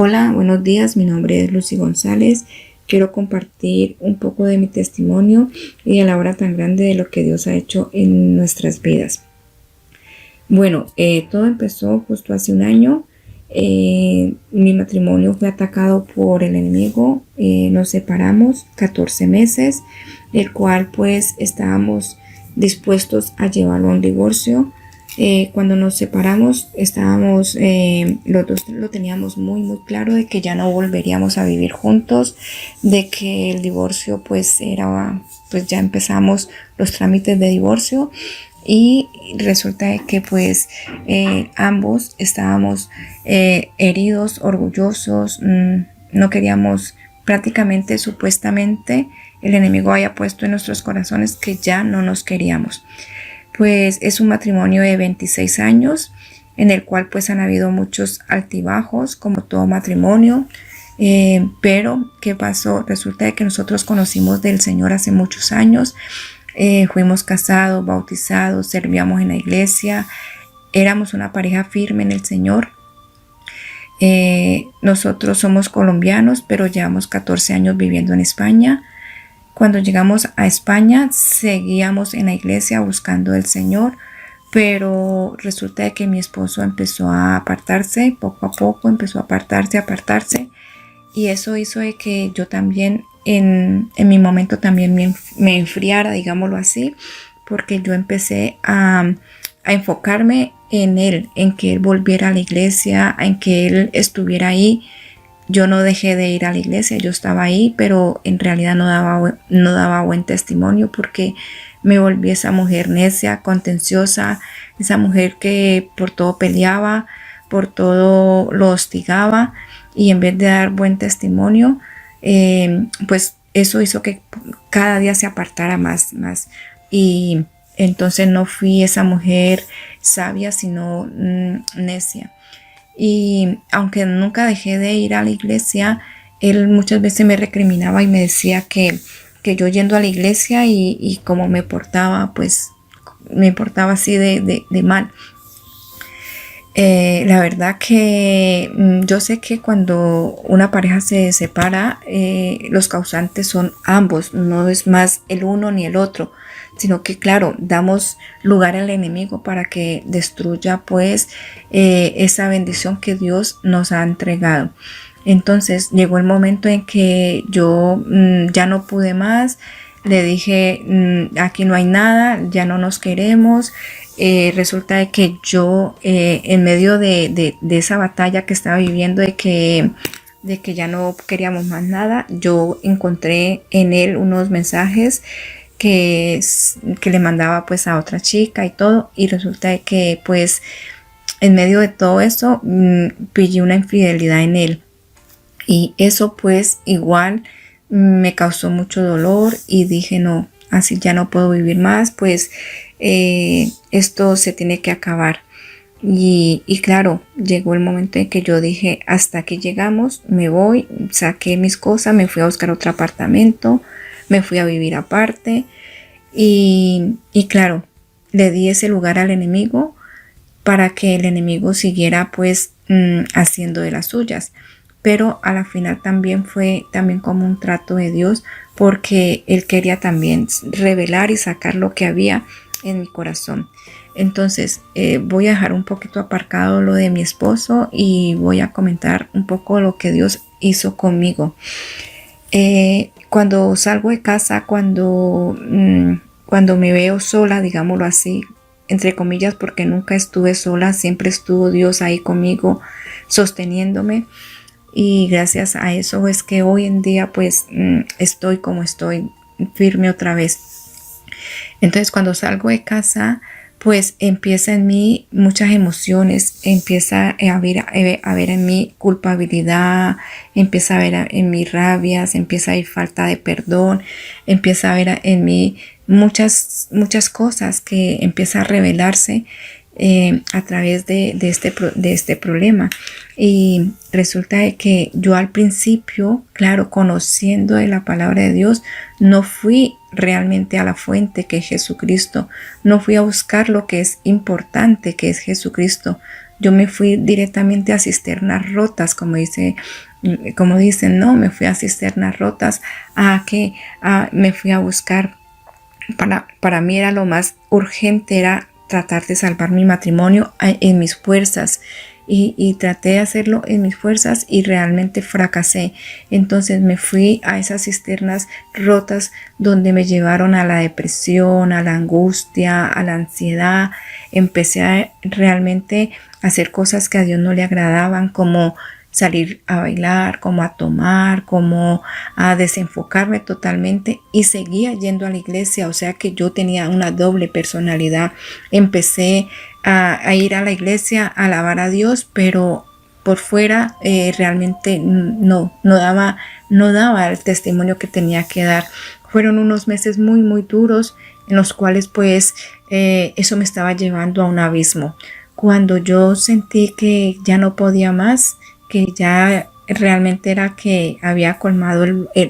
Hola, buenos días. Mi nombre es Lucy González. Quiero compartir un poco de mi testimonio y a la hora tan grande de lo que Dios ha hecho en nuestras vidas. Bueno, todo empezó justo hace un año. Mi matrimonio fue atacado por el enemigo. Nos separamos 14 meses, el cual pues estábamos dispuestos a llevarlo a un divorcio. Cuando nos separamos estábamos los dos lo teníamos muy claro de que ya no volveríamos a vivir juntos, de que el divorcio pues ya empezamos los trámites de divorcio y resulta de que pues ambos estábamos heridos, orgullosos, no queríamos, prácticamente supuestamente el enemigo había puesto en nuestros corazones que ya no nos queríamos. Pues es un matrimonio de 26 años en el cual pues han habido muchos altibajos como todo matrimonio, pero ¿qué pasó? Resulta de que nosotros conocimos del Señor hace muchos años, fuimos casados, bautizados, servíamos en la iglesia, éramos una pareja firme en el Señor. Nosotros somos colombianos, pero llevamos 14 años viviendo en España. Cuando llegamos a España seguíamos en la iglesia buscando al Señor, pero resulta de que mi esposo empezó a apartarse, poco a poco empezó a apartarse, y eso hizo de que yo también en mi momento también me enfriara, digámoslo así, porque yo empecé a enfocarme en él, en que él volviera a la iglesia, en que él estuviera ahí. Yo no dejé de ir a la iglesia, yo estaba ahí, pero en realidad no daba buen testimonio porque me volví esa mujer necia, contenciosa, esa mujer que por todo peleaba, por todo lo hostigaba, y en vez de dar buen testimonio, pues eso hizo que cada día se apartara más. Y entonces no fui esa mujer sabia, sino necia. Y aunque nunca dejé de ir a la iglesia, él muchas veces me recriminaba y me decía que yo yendo a la iglesia y como me portaba, pues me portaba así de mal. La verdad que yo sé que cuando una pareja se separa, los causantes son ambos, no es más el uno ni el otro, sino que claro, damos lugar al enemigo para que destruya pues esa bendición que Dios nos ha entregado. Entonces llegó el momento en que yo ya no pude más, le dije aquí no hay nada, ya no nos queremos. Resulta de que yo en medio de esa batalla que estaba viviendo de que ya no queríamos más nada, yo encontré en él unos mensajes que le mandaba pues a otra chica y todo, y resulta de que pues en medio de todo eso pillé una infidelidad en él, y eso pues igual me causó mucho dolor y dije no, así ya no puedo vivir más, pues esto se tiene que acabar. Y claro, llegó el momento en que yo dije hasta aquí llegamos, me voy, saqué mis cosas, me fui a buscar otro apartamento, me fui a vivir aparte y claro, le di ese lugar al enemigo para que el enemigo siguiera pues haciendo de las suyas. Pero a la final también fue como un trato de Dios, porque él quería también revelar y sacar lo que había en mi corazón. Entonces voy a dejar un poquito aparcado lo de mi esposo y voy a comentar un poco lo que Dios hizo conmigo. Cuando salgo de casa, cuando me veo sola, digámoslo así, entre comillas, porque nunca estuve sola, siempre estuvo Dios ahí conmigo, sosteniéndome. Y gracias a eso es que hoy en día pues estoy como estoy, firme otra vez. Entonces cuando salgo de casa pues empieza en mí muchas emociones, empieza a ver en mí culpabilidad, empieza a ver en mí rabias, empieza a haber falta de perdón, empieza a ver en mí muchas cosas que empieza a revelarse a través de este problema. Y resulta de que yo al principio, claro, conociendo de la palabra de Dios, no fui realmente a la fuente que es Jesucristo, no fui a buscar lo que es importante, que es Jesucristo, yo me fui directamente a cisternas rotas, como dicen, no, me fui a cisternas rotas, me fui a buscar. Para mí era lo más urgente, era tratar de salvar mi matrimonio en mis fuerzas. Y traté de hacerlo en mis fuerzas y realmente fracasé. Entonces me fui a esas cisternas rotas donde me llevaron a la depresión, a la angustia, a la ansiedad. Empecé a realmente hacer cosas que a Dios no le agradaban, como salir a bailar, como a tomar, como a desenfocarme totalmente, y seguía yendo a la iglesia. O sea que yo tenía una doble personalidad. Empecé a ir a la iglesia, a alabar a Dios, pero por fuera realmente no daba el testimonio que tenía que dar. Fueron unos meses muy, muy duros en los cuales pues eso me estaba llevando a un abismo. Cuando yo sentí que ya no podía más, que ya realmente era que había colmado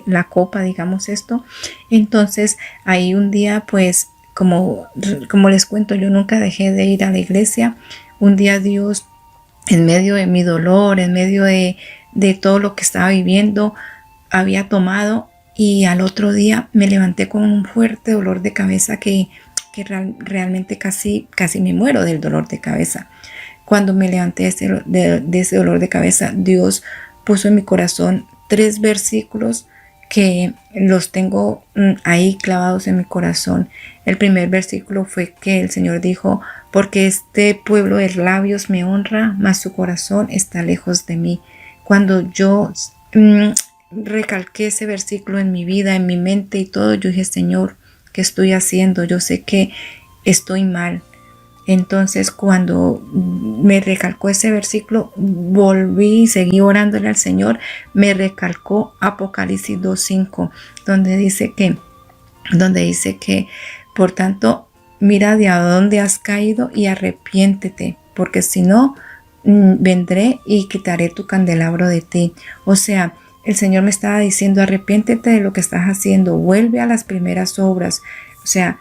la copa, digamos esto. Entonces ahí un día pues como les cuento, yo nunca dejé de ir a la iglesia. Un día Dios, en medio de mi dolor, en medio de todo lo que estaba viviendo, había tomado, y al otro día me levanté con un fuerte dolor de cabeza realmente casi me muero del dolor de cabeza. Cuando me levanté de ese dolor de cabeza, Dios puso en mi corazón 3 versículos que los tengo ahí clavados en mi corazón. El primer versículo fue que el Señor dijo: porque este pueblo de labios me honra, mas su corazón está lejos de mí. Cuando yo recalqué ese versículo en mi vida, en mi mente y todo, yo dije: Señor, ¿qué estoy haciendo? Yo sé que estoy mal. Entonces cuando me recalcó ese versículo, volví y seguí orándole al Señor. Me recalcó Apocalipsis 2:5, donde dice que por tanto, mira de a dónde has caído y arrepiéntete, porque si no, vendré y quitaré tu candelabro de ti. O sea, el Señor me estaba diciendo: arrepiéntete de lo que estás haciendo, vuelve a las primeras obras. O sea,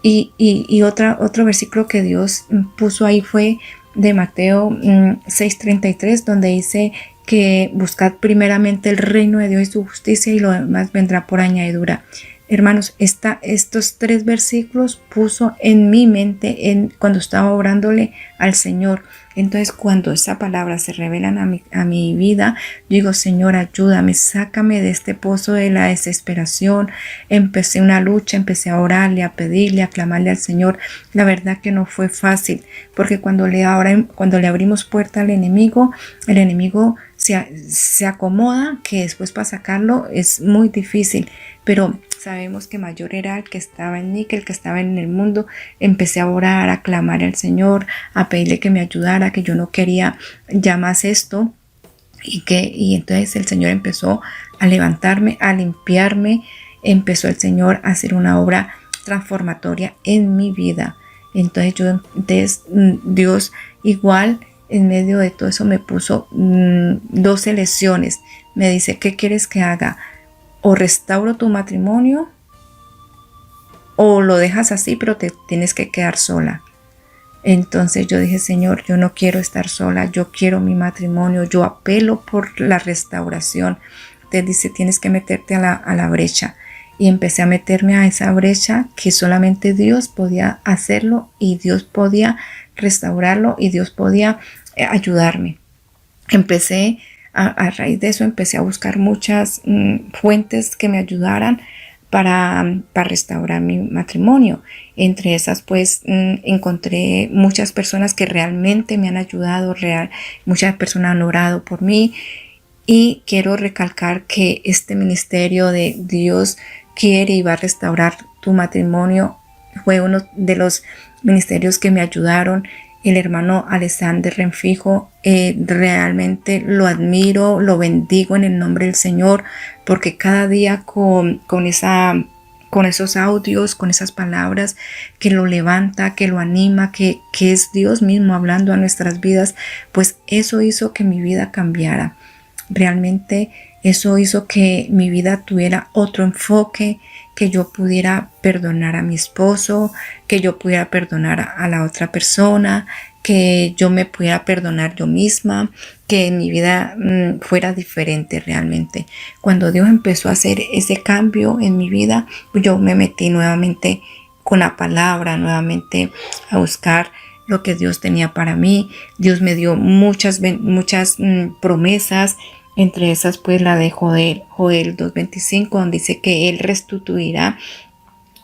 y otro versículo que Dios puso ahí fue de Mateo 6:33, donde dice que buscad primeramente el reino de Dios y su justicia, y lo demás vendrá por añadidura. Hermanos, estos 3 versículos puso en mi mente cuando estaba orándole al Señor. Entonces, cuando esa palabra se revelan a mi vida, yo digo: Señor, ayúdame, sácame de este pozo de la desesperación. Empecé una lucha, empecé a orarle, a pedirle, a clamarle al Señor. La verdad que no fue fácil, porque cuando le abrimos puerta al enemigo, el enemigo se acomoda, que después para sacarlo es muy difícil. Pero sabemos que mayor era el que estaba en mí que el que estaba en el mundo. Empecé a orar, a clamar al Señor, a pedirle que me ayudara, que yo no quería ya más esto. Y entonces el Señor empezó a levantarme, a limpiarme. Empezó el Señor a hacer una obra transformatoria en mi vida. Entonces Dios igual en medio de todo eso me puso 12 lecciones. Me dice: ¿qué quieres que haga? O restauro tu matrimonio, o lo dejas así, pero te tienes que quedar sola. Entonces yo dije: Señor, yo no quiero estar sola, yo quiero mi matrimonio, yo apelo por la restauración. Te dice: tienes que meterte a la brecha. Y empecé a meterme a esa brecha, que solamente Dios podía hacerlo, y Dios podía restaurarlo, y Dios podía ayudarme. A raíz de eso empecé a buscar muchas fuentes que me ayudaran para restaurar mi matrimonio. Entre esas pues encontré muchas personas que realmente me han ayudado, muchas personas han orado por mí, y quiero recalcar que este ministerio de Dios quiere y va a restaurar tu matrimonio. Fue uno de los ministerios que me ayudaron. El hermano Alexander Renfijo, realmente lo admiro, lo bendigo en el nombre del Señor, porque cada día con esos audios, con esas palabras que lo levanta, que lo anima, que es Dios mismo hablando a nuestras vidas, pues eso hizo que mi vida cambiara. Realmente eso hizo que mi vida tuviera otro enfoque, que yo pudiera perdonar a mi esposo, que yo pudiera perdonar a la otra persona, que yo me pudiera perdonar yo misma, que mi vida fuera diferente realmente. Cuando Dios empezó a hacer ese cambio en mi vida, yo me metí nuevamente con la palabra, nuevamente a buscar lo que Dios tenía para mí. Dios me dio muchas promesas, entre esas pues la de Joel 2:25, donde dice que Él restituirá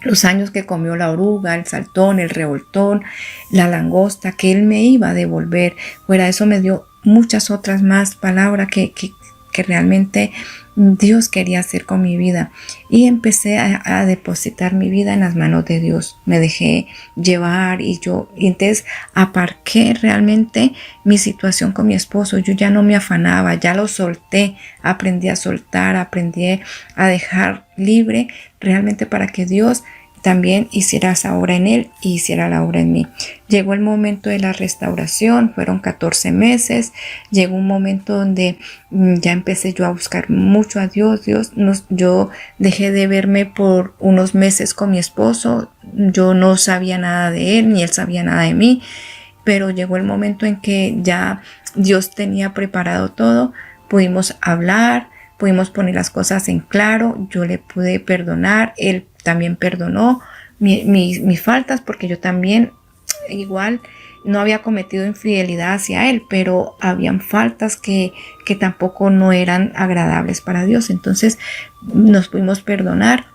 los años que comió la oruga, el saltón, el revoltón, la langosta, que Él me iba a devolver. Fuera de eso me dio muchas otras más palabras que realmente Dios quería hacer con mi vida. Y empecé a depositar mi vida en las manos de Dios. Me dejé llevar y entonces aparqué realmente mi situación con mi esposo. Yo ya no me afanaba, ya lo solté, aprendí a soltar, aprendí a dejar libre realmente para que Dios también hiciera esa obra en él y hiciera la obra en mí. Llegó el momento de la restauración, fueron 14 meses, llegó un momento donde ya empecé yo a buscar mucho a Dios. Yo dejé de verme por unos meses con mi esposo, yo no sabía nada de él, ni él sabía nada de mí, pero llegó el momento en que ya Dios tenía preparado todo, pudimos hablar, pudimos poner las cosas en claro, yo le pude perdonar, él también perdonó mis faltas, porque yo también igual no había cometido infidelidad hacia él, pero habían faltas que tampoco no eran agradables para Dios. Entonces nos pudimos perdonar,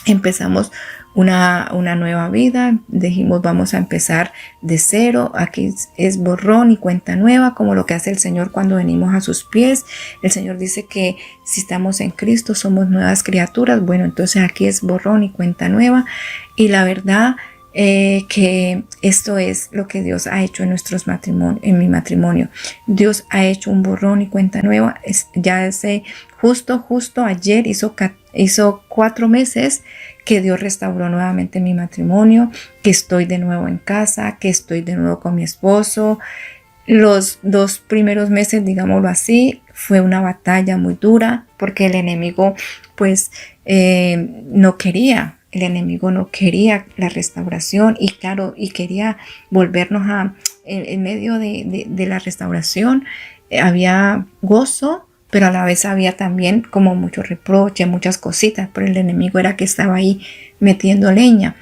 empezamos una nueva vida, dijimos vamos a empezar de cero, aquí es borrón y cuenta nueva, como lo que hace el Señor cuando venimos a sus pies. El Señor dice que si estamos en Cristo somos nuevas criaturas. Bueno, entonces aquí es borrón y cuenta nueva, y la verdad que esto es lo que Dios ha hecho en mi matrimonio. Dios ha hecho un borrón y cuenta nueva. Ya hace justo ayer hizo 4 meses que Dios restauró nuevamente mi matrimonio, que estoy de nuevo en casa, que estoy de nuevo con mi esposo. Los 2 primeros meses, digámoslo así, fue una batalla muy dura, porque el enemigo pues no quería. El enemigo no quería la restauración, y claro, y quería volvernos en medio de la restauración, había gozo, pero a la vez había también como mucho reproche, muchas cositas, pero el enemigo era que estaba ahí metiendo leña.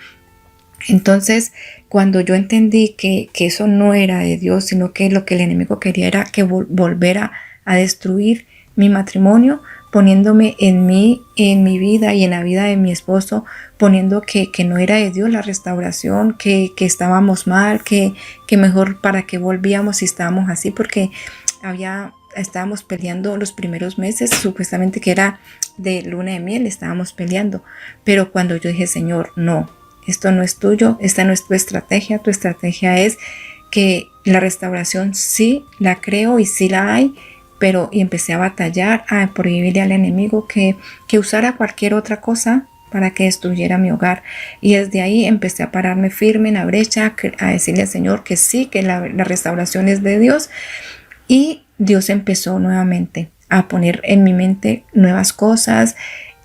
Entonces, cuando yo entendí que eso no era de Dios, sino que lo que el enemigo quería era que volviera a destruir mi matrimonio, poniéndome en mi vida y en la vida de mi esposo, poniendo que no era de Dios la restauración, que estábamos mal, que mejor para qué volvíamos si estábamos así, porque estábamos peleando los primeros meses, supuestamente que era de luna de miel, estábamos peleando. Pero cuando yo dije, Señor, no, esto no es tuyo, esta no es tu estrategia es que la restauración sí la creo y sí la hay, pero y empecé a batallar, a prohibirle al enemigo que usara cualquier otra cosa para que destruyera mi hogar. Y desde ahí empecé a pararme firme en la brecha, a decirle al Señor que sí, que la restauración es de Dios. Y Dios empezó nuevamente a poner en mi mente nuevas cosas.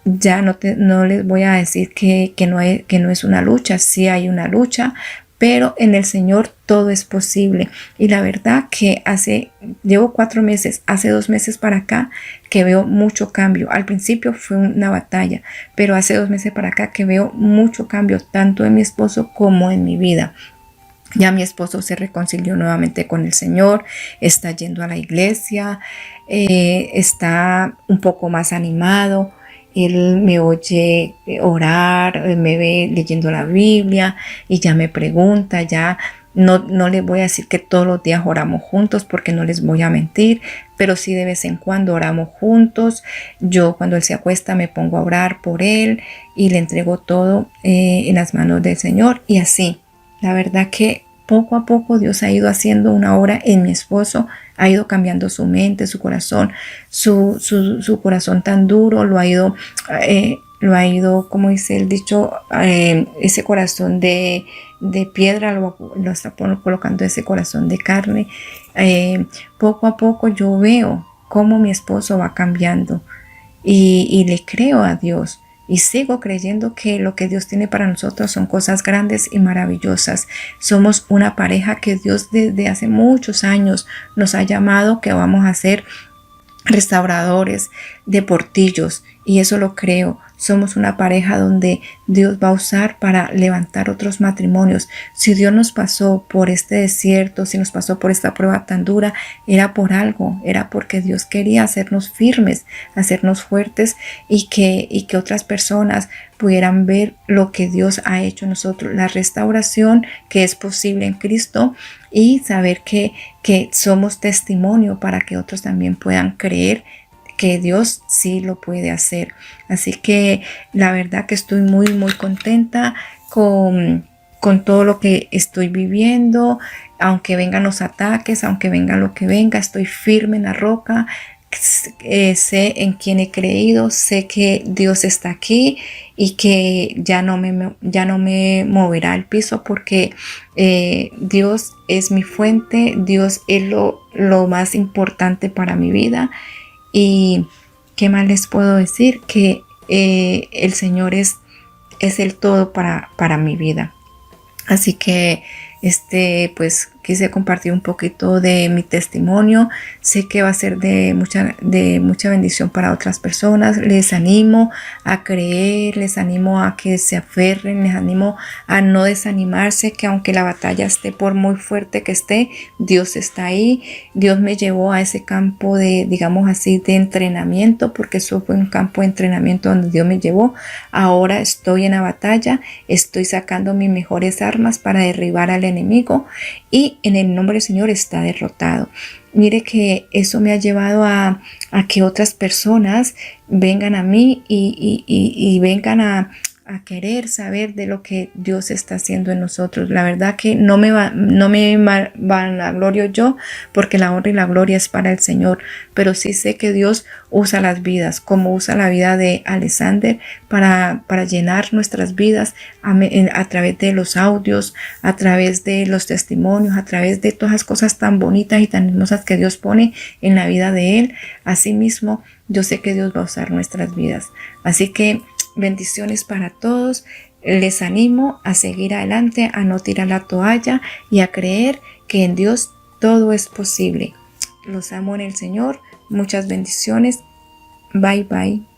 Ya no les voy a decir que no es una lucha, sí hay una lucha, pero en el Señor todo es posible. Y la verdad que llevo 4 meses, hace 2 meses para acá que veo mucho cambio. Al principio fue una batalla, pero hace 2 meses para acá que veo mucho cambio, tanto en mi esposo como en mi vida. Ya mi esposo se reconcilió nuevamente con el Señor, está yendo a la iglesia, está un poco más animado. Él me oye orar, me ve leyendo la Biblia y ya me pregunta, ya no les voy a decir que todos los días oramos juntos, porque no les voy a mentir, pero sí de vez en cuando oramos juntos. Yo cuando él se acuesta me pongo a orar por él y le entrego todo en las manos del Señor, y así. La verdad que poco a poco Dios ha ido haciendo una obra en mi esposo, ha ido cambiando su mente, su corazón, su corazón tan duro, lo ha ido, como dice el dicho, ese corazón de piedra lo está colocando ese corazón de carne. Poco a poco yo veo cómo mi esposo va cambiando, y le creo a Dios y sigo creyendo que lo que Dios tiene para nosotros son cosas grandes y maravillosas. Somos una pareja que Dios desde hace muchos años nos ha llamado, que vamos a ser restauradores de portillos, y eso lo creo. Somos una pareja donde Dios va a usar para levantar otros matrimonios. Si Dios nos pasó por este desierto, si nos pasó por esta prueba tan dura, era por algo, era porque Dios quería hacernos firmes, hacernos fuertes, y que otras personas pudieran ver lo que Dios ha hecho en nosotros, la restauración que es posible en Cristo, y saber que somos testimonio para que otros también puedan creer que Dios sí lo puede hacer. Así que la verdad que estoy muy contenta con todo lo que estoy viviendo. Aunque vengan los ataques, aunque venga lo que venga, estoy firme en la roca. Sé en quién he creído, sé que Dios está aquí y que ya no me moverá el piso, porque Dios es mi fuente, Dios es lo más importante para mi vida. Y qué más les puedo decir, que el Señor es el todo para mi vida. Así que pues quise compartir un poquito de mi testimonio. Sé que va a ser de mucha bendición para otras personas. Les animo a creer, les animo a que se aferren, les animo a no desanimarse, que aunque la batalla esté, por muy fuerte que esté, Dios está ahí. Dios me llevó a ese campo de, digamos así, de entrenamiento, porque eso fue un campo de entrenamiento donde Dios me llevó. Ahora estoy en la batalla, estoy sacando mis mejores armas para derribar al enemigo, y en el nombre del Señor está derrotado. Mire que eso me ha llevado a que otras personas vengan a mí y vengan a querer saber de lo que Dios está haciendo en nosotros. La verdad que no me vanaglorio yo, porque la honra y la gloria es para el Señor, pero sí sé que Dios usa las vidas, como usa la vida de Alexander para llenar nuestras vidas a través de los audios, a través de los testimonios, a través de todas las cosas tan bonitas y tan hermosas que Dios pone en la vida de él. Asimismo, yo sé que Dios va a usar nuestras vidas. Así que bendiciones para todos. Les animo a seguir adelante, a no tirar la toalla y a creer que en Dios todo es posible. Los amo en el Señor. Muchas bendiciones. Bye bye.